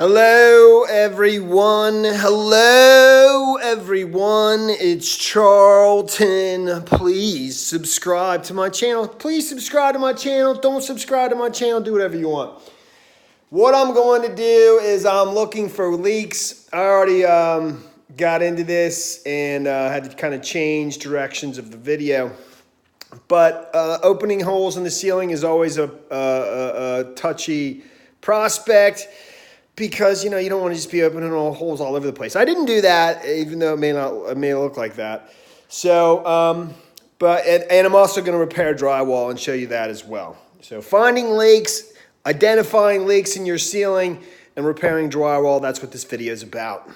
Hello everyone, it's Charlton. Please subscribe to my channel. Don't subscribe to my channel, do whatever you want. What I'm going to do is I'm looking for leaks. I already got into this and had to kind of change directions of the video. But opening holes in the ceiling is always a touchy prospect, because you don't want to just be opening all holes all over the place. I didn't do that, even though it may look like that. So, and I'm also going to repair drywall and show you that as well. So finding leaks, identifying leaks in your ceiling, and repairing drywall, that's what this video is about.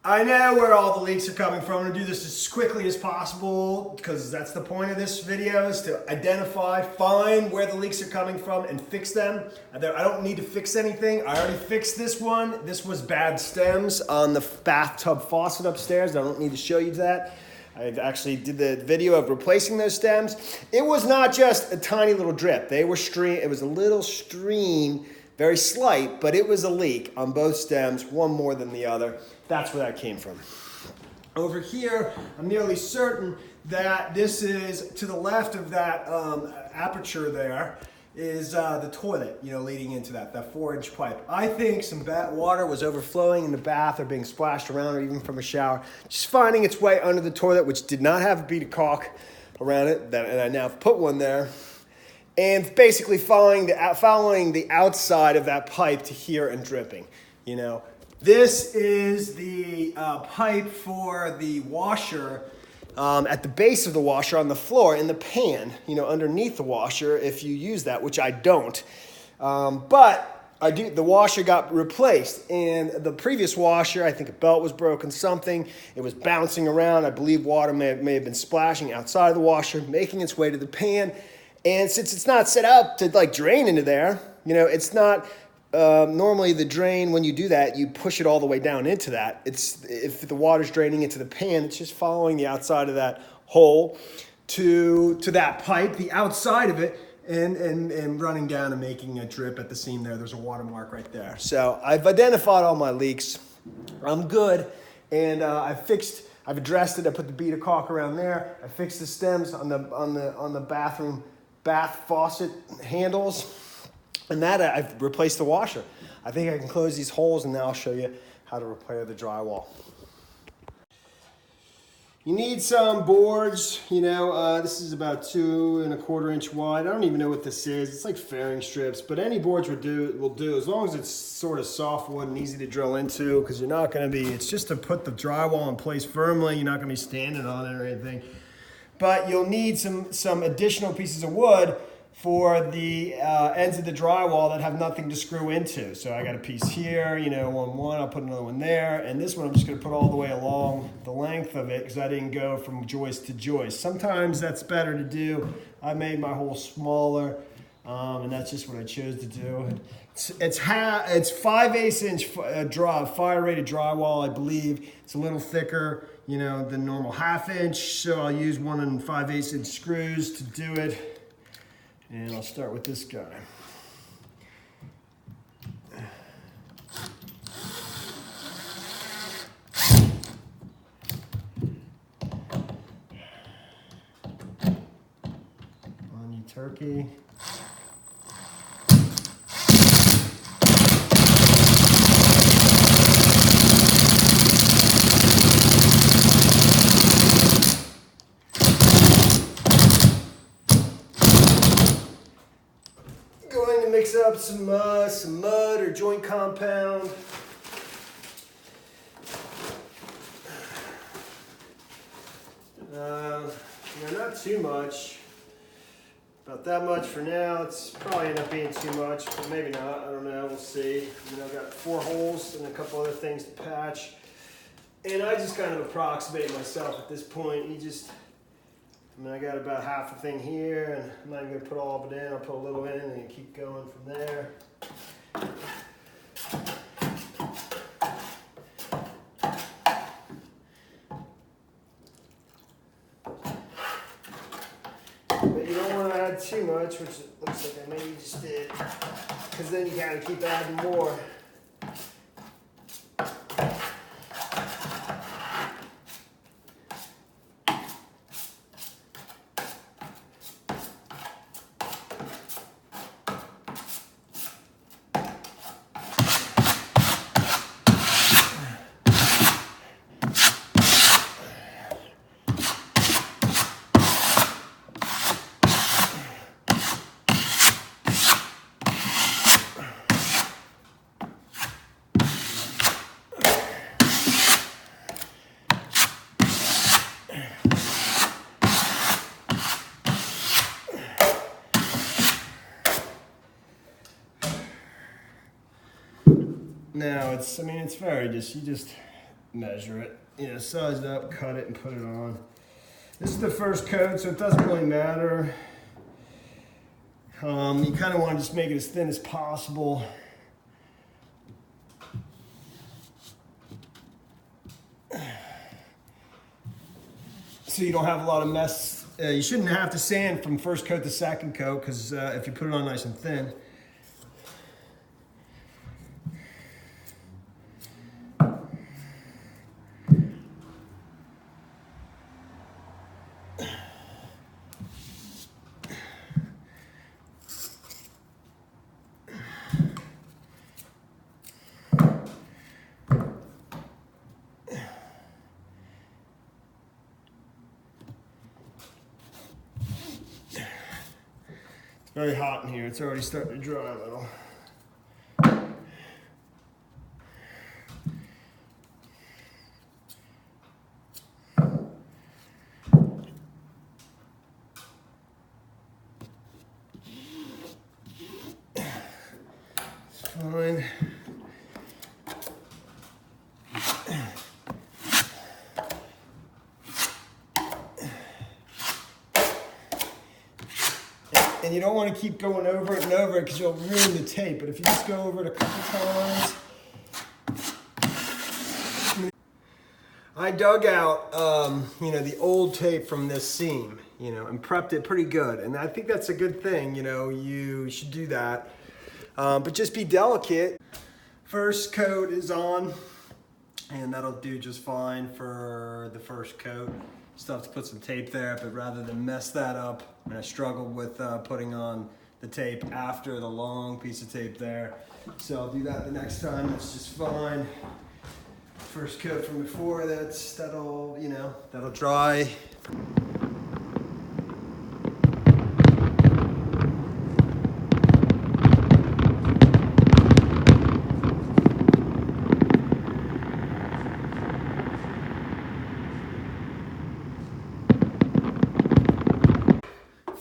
I know where all the leaks are coming from. I'm going to do this as quickly as possible because that's the point of this video, is to identify, find where the leaks are coming from and fix them. I don't need to fix anything. I already fixed this one. This was bad stems on the bathtub faucet upstairs. I don't need to show you that. I actually did the video of replacing those stems. It was not just a tiny little drip. They were it was a little stream, very slight, but it was a leak on both stems, one more than the other. That's where that came from. Over here, I'm nearly certain that this is to the left of that aperture there is the toilet, leading into that 4-inch pipe. I think some water was overflowing in the bath or being splashed around, or even from a shower, just finding its way under the toilet, which did not have a bead of caulk around it, and I now have put one there. And basically following the outside of that pipe to here and dripping, This is the pipe for the washer at the base of the washer on the floor in the pan, underneath the washer if you use that, which I don't. But I do. The washer got replaced, and the previous washer, I think a belt was broken, something. It was bouncing around. I believe water may have been splashing outside of the washer, making its way to the pan. And since it's not set up to drain into there, it's not. Normally the drain, when you do that, you push it all the way down into that. If the water's draining into the pan, it's just following the outside of that hole to that pipe, the outside of it, and running down and making a drip at the seam there. There's a watermark right there. So I've identified all my leaks. I'm good, and I've addressed it. I put the bead of caulk around there. I fixed the stems on the bath faucet handles. And that I've replaced the washer. I think I can close these holes, and now I'll show you how to repair the drywall. You need some boards, you know, this is about 2 1/4 inch wide. I don't even know what this is. It's like fairing strips, but any boards will do as long as it's sort of softwood and easy to drill into, because you're not going to be, it's just to put the drywall in place firmly. You're not going to be standing on it or anything. But you'll need some additional pieces of wood for the ends of the drywall that have nothing to screw into. So I got a piece here, you know, on one, I'll put another one there, and this one I'm just gonna put all the way along the length of it because I didn't go from joist to joist. Sometimes that's better to do. I made my hole smaller, and that's just what I chose to do. It's 5/8 inch fire rated drywall, I believe. It's a little thicker, you know, than normal 1/2 inch, so I'll use 1 5/8 inch screws to do it. And I'll start with this guy. On you, turkey. Going to mix up some mud or joint compound. You know, not too much. About that much for now. It's probably end up being too much, but maybe not. I don't know. We'll see. You know, I've got 4 holes and a couple other things to patch. And I just kind of approximate myself at this point. I mean, I got about half a thing here, and I'm not even going to put all of it in. I'll put a little in and keep going from there. But you don't want to add too much, which it looks like I maybe just did, because then you got to keep adding more. Now it's very you just measure it, you know, size it up, cut it, and put it on. This is the first coat, so it doesn't really matter. You kind of want to just make it as thin as possible. So you don't have a lot of mess. You shouldn't have to sand from first coat to second coat, because if you put it on nice and thin. Very hot in here. It's already starting to dry a little. It's fine. And you don't want to keep going over it and over it because you'll ruin the tape. But if you just go over it a couple times. I dug out, you know, the old tape from this seam, you know, and prepped it pretty good. And I think that's a good thing, you know, you should do that. But just be delicate. First coat is on, and that'll do just fine for the first coat. Still have to put some tape there, but rather than mess that up, and I struggled with putting on the tape after the long piece of tape there. So I'll do that the next time, it's just fine. first coat from before, that'll, you know, that'll dry.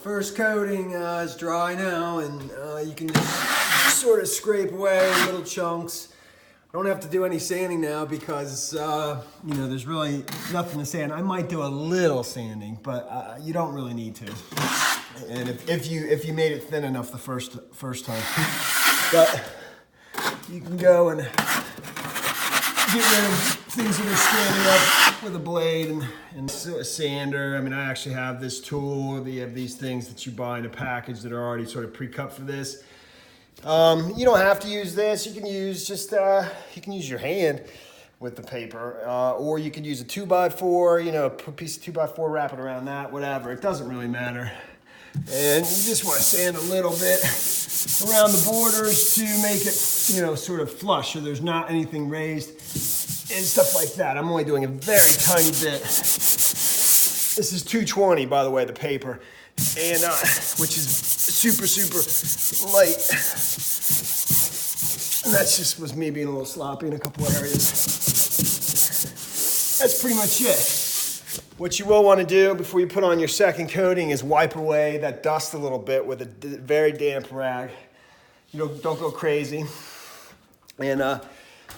First coating is dry now, and you can just sort of scrape away little chunks. I don't have to do any sanding now because you know, there's really nothing to sand. I might do a little sanding, but you don't really need to. And if you made it thin enough the first time, but you can go and get rid of things that are standing up with a blade and a sander. I mean, I actually have this tool. You have these things that you buy in a package that are already sort of pre-cut for this. You don't have to use this. You can use just you can use your hand with the paper, or you could use a 2x4. You know, a piece of 2x4, wrap it around that, whatever. It doesn't really matter. And you just want to sand a little bit around the borders to make it, you know, sort of flush, so there's not anything raised and stuff like that. I'm only doing a very tiny bit. This is 220, by the way, the paper, and which is super light. And that's just was me being a little sloppy in a couple of areas. That's pretty much it. What you will want to do before you put on your second coating is wipe away that dust a little bit with a very damp rag. You know, don't go crazy. And I'm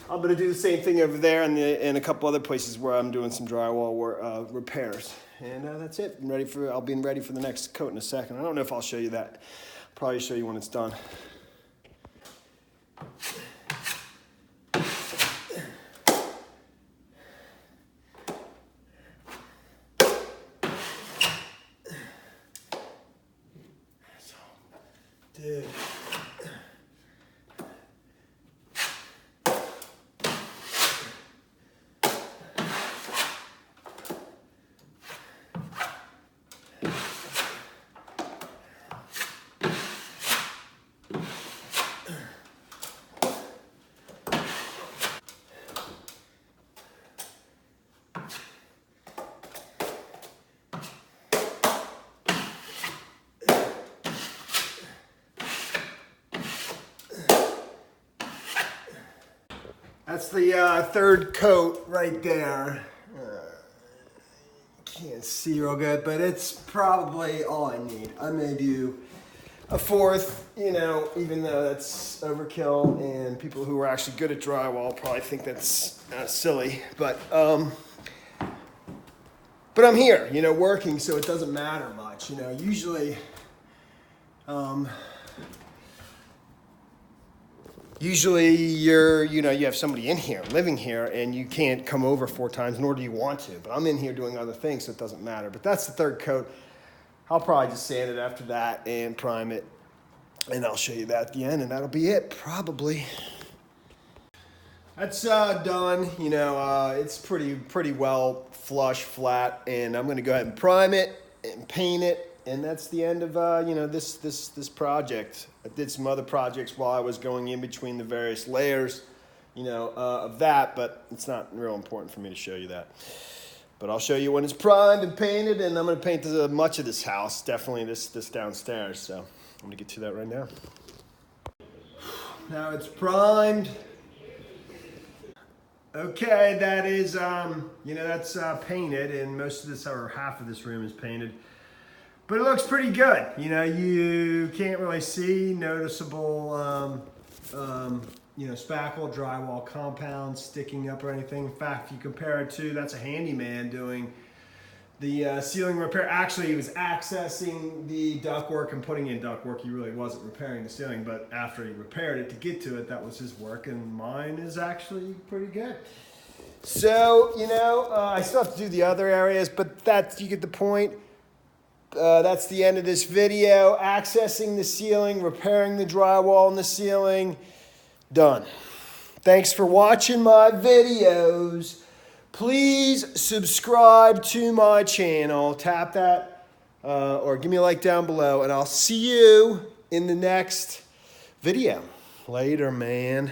going to do the same thing over there and a couple other places where I'm doing some drywall repairs. And that's it. I'll be ready for the next coat in a second. I don't know if I'll show you that. I'll probably show you when it's done. Dude. That's the third coat right there. Can't see real good, but it's probably all I need. I may do a fourth, you know, even though that's overkill, and people who are actually good at drywall probably think that's silly, but I'm here, you know, working, so it doesn't matter much, you know. Usually, you have somebody in here, living here, and you can't come over 4 times, nor do you want to. But I'm in here doing other things, so it doesn't matter. But that's the third coat. I'll probably just sand it after that and prime it. And I'll show you that at the end, and that'll be it, probably. That's done. You know, it's pretty well flush, flat, and I'm going to go ahead and prime it and paint it. And that's the end of you know, this project. I did some other projects while I was going in between the various layers, you know, of that, but it's not real important for me to show you that. But I'll show you when it's primed and painted, and I'm going to paint much of this house, definitely this downstairs. So I'm going to get to that right now. Now it's primed. Okay, that is you know, that's painted, and most of this, or half of this room is painted. But it looks pretty good. You know, you can't really see noticeable, you know, spackle, drywall compound sticking up or anything. In fact, if you compare it to, that's a handyman doing the ceiling repair. Actually, he was accessing the ductwork and putting in ductwork. He really wasn't repairing the ceiling, but after he repaired it to get to it, that was his work, and mine is actually pretty good. So, you know, I still have to do the other areas, but you get the point. That's the end of this video. Accessing the ceiling, repairing the drywall in the ceiling, done. Thanks for watching my videos. Please subscribe to my channel. Tap that or give me a like down below, and I'll see you in the next video. Later, man.